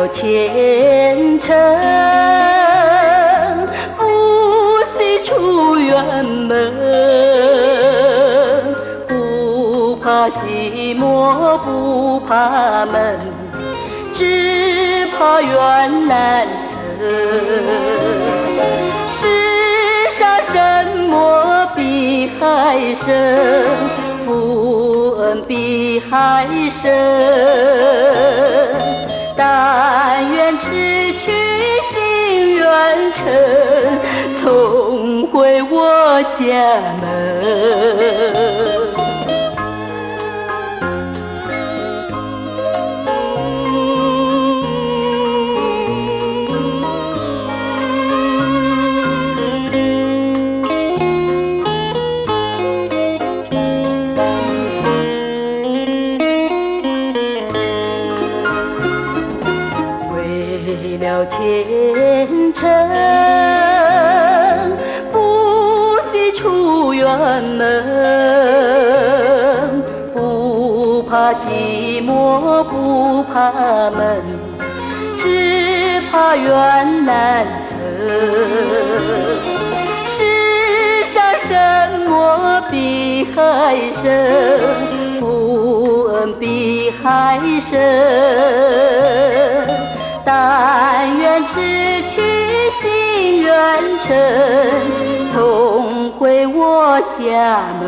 了前程，不惜出远门，不怕寂寞，不怕闷，只怕缘难成。世上什么比海深，不恩比海深。但愿痴去心愿成，重回我家门。为了前程，不惜出远门，不怕寂寞，不怕闷，只怕缘难成。世上什么比海深，不恩比海深。但愿痴去心愿成，重回我家门。